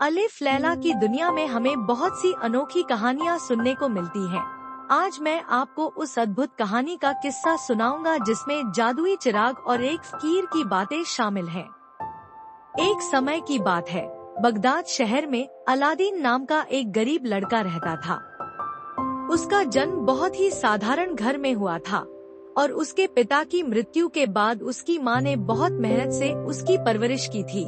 अलिफ लैला की दुनिया में हमें बहुत सी अनोखी कहानियाँ सुनने को मिलती हैं। आज मैं आपको उस अद्भुत कहानी का किस्सा सुनाऊंगा जिसमें जादुई चिराग और एक फकीर की बातें शामिल हैं। एक समय की बात है, बगदाद शहर में अलादीन नाम का एक गरीब लड़का रहता था। उसका जन्म बहुत ही साधारण घर में हुआ था और उसके पिता की मृत्यु के बाद उसकी माँ ने बहुत मेहनत से उसकी परवरिश की थी।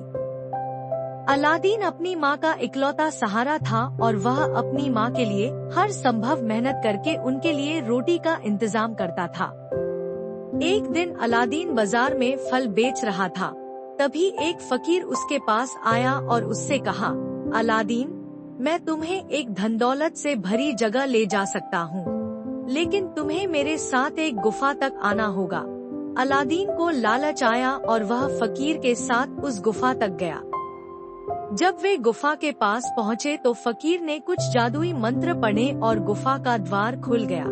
अलादीन अपनी माँ का इकलौता सहारा था और वह अपनी माँ के लिए हर संभव मेहनत करके उनके लिए रोटी का इंतजाम करता था। एक दिन अलादीन बाजार में फल बेच रहा था, तभी एक फकीर उसके पास आया और उससे कहा, अलादीन, मैं तुम्हें एक धन दौलत से भरी जगह ले जा सकता हूँ, लेकिन तुम्हें मेरे साथ एक गुफा तक आना होगा। अलादीन को लालच आया और वह फकीर के साथ उस गुफा तक गया। जब वे गुफा के पास पहुँचे तो फकीर ने कुछ जादुई मंत्र पढ़े और गुफा का द्वार खुल गया।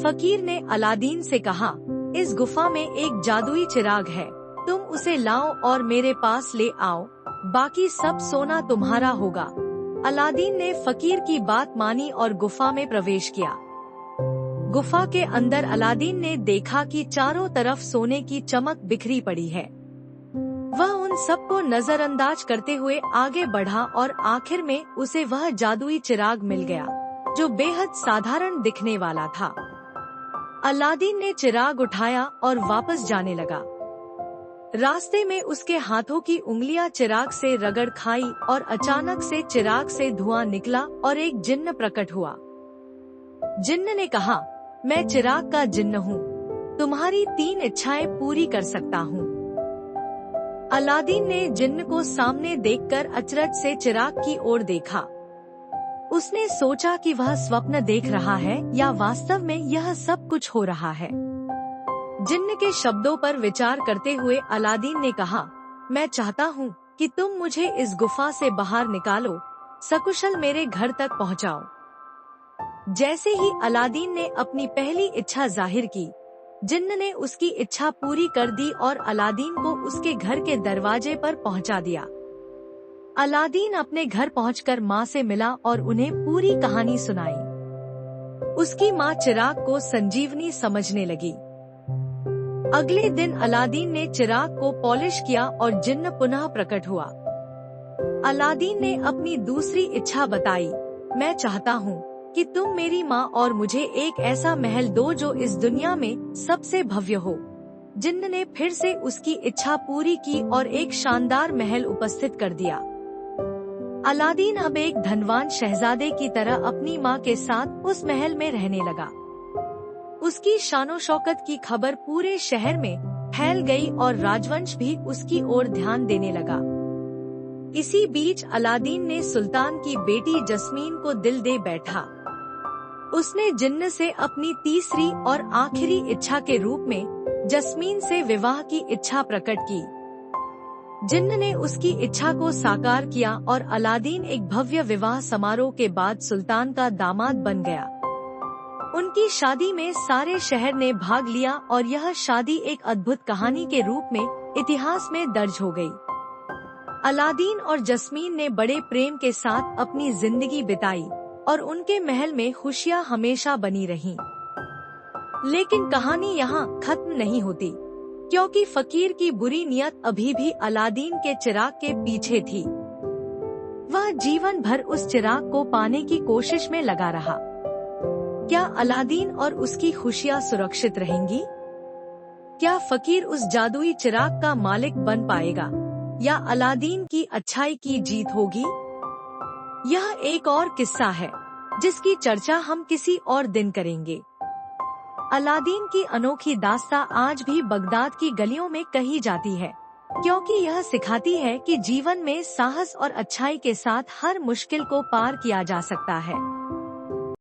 फकीर ने अलादीन से कहा, इस गुफा में एक जादुई चिराग है, तुम उसे लाओ और मेरे पास ले आओ, बाकी सब सोना तुम्हारा होगा। अलादीन ने फकीर की बात मानी और गुफा में प्रवेश किया। गुफा के अंदर अलादीन ने देखा कि चारों तरफ सोने की चमक बिखरी पड़ी है। वह उन सबको नजरअंदाज करते हुए आगे बढ़ा और आखिर में उसे वह जादुई चिराग मिल गया, जो बेहद साधारण दिखने वाला था। अलादीन ने चिराग उठाया और वापस जाने लगा। रास्ते में उसके हाथों की उंगलियां चिराग से रगड़ खाई और अचानक से चिराग से धुआं निकला और एक जिन्न प्रकट हुआ। जिन्न ने कहा, मैं चिराग का जिन्न हूँ, तुम्हारी 3 इच्छाएं पूरी कर सकता हूँ। अलादीन ने जिन्न को सामने देखकर अचरज से चिराग की ओर देखा। उसने सोचा कि वह स्वप्न देख रहा है या वास्तव में यह सब कुछ हो रहा है। जिन्न के शब्दों पर विचार करते हुए अलादीन ने कहा, मैं चाहता हूँ कि तुम मुझे इस गुफा से बाहर निकालो, सकुशल मेरे घर तक पहुँचाओ। जैसे ही अलादीन ने अपनी पहली इच्छा जाहिर की, जिन्न ने उसकी इच्छा पूरी कर दी और अलादीन को उसके घर के दरवाजे पर पहुंचा दिया। अलादीन अपने घर पहुंचकर माँ से मिला और उन्हें पूरी कहानी सुनाई। उसकी माँ चिराग को संजीवनी समझने लगी। अगले दिन अलादीन ने चिराग को पॉलिश किया और जिन्न पुनः प्रकट हुआ। अलादीन ने अपनी दूसरी इच्छा बताई, मैं चाहता हूँ कि तुम मेरी माँ और मुझे एक ऐसा महल दो जो इस दुनिया में सबसे भव्य हो। जिन्न ने फिर से उसकी इच्छा पूरी की और एक शानदार महल उपस्थित कर दिया। अलादीन अब एक धनवान शहजादे की तरह अपनी माँ के साथ उस महल में रहने लगा। उसकी शानो शौकत की खबर पूरे शहर में फैल गई और राजवंश भी उसकी ओर ध्यान देने लगा। इसी बीच अलादीन ने सुल्तान की बेटी जस्मीन को दिल दे बैठा। उसने जिन्न से अपनी तीसरी और आखिरी इच्छा के रूप में जस्मीन से विवाह की इच्छा प्रकट की। जिन्न ने उसकी इच्छा को साकार किया और अलादीन एक भव्य विवाह समारोह के बाद सुल्तान का दामाद बन गया। उनकी शादी में सारे शहर ने भाग लिया और यह शादी एक अद्भुत कहानी के रूप में इतिहास में दर्ज हो गई। अलादीन और जस्मीन ने बड़े प्रेम के साथ अपनी जिंदगी बिताई और उनके महल में खुशियां हमेशा बनी रहीं। लेकिन कहानी यहाँ खत्म नहीं होती, क्योंकि फकीर की बुरी नियत अभी भी अलादीन के चिराग के पीछे थी। वह जीवन भर उस चिराग को पाने की कोशिश में लगा रहा। क्या अलादीन और उसकी खुशियां सुरक्षित रहेंगी? क्या फकीर उस जादुई चिराग का मालिक बन पाएगा या अलादीन की अच्छाई की जीत होगी? यह एक और किस्सा है जिसकी चर्चा हम किसी और दिन करेंगे। अलादीन की अनोखी दास्तां आज भी बगदाद की गलियों में कही जाती है, क्योंकि यह सिखाती है कि जीवन में साहस और अच्छाई के साथ हर मुश्किल को पार किया जा सकता है।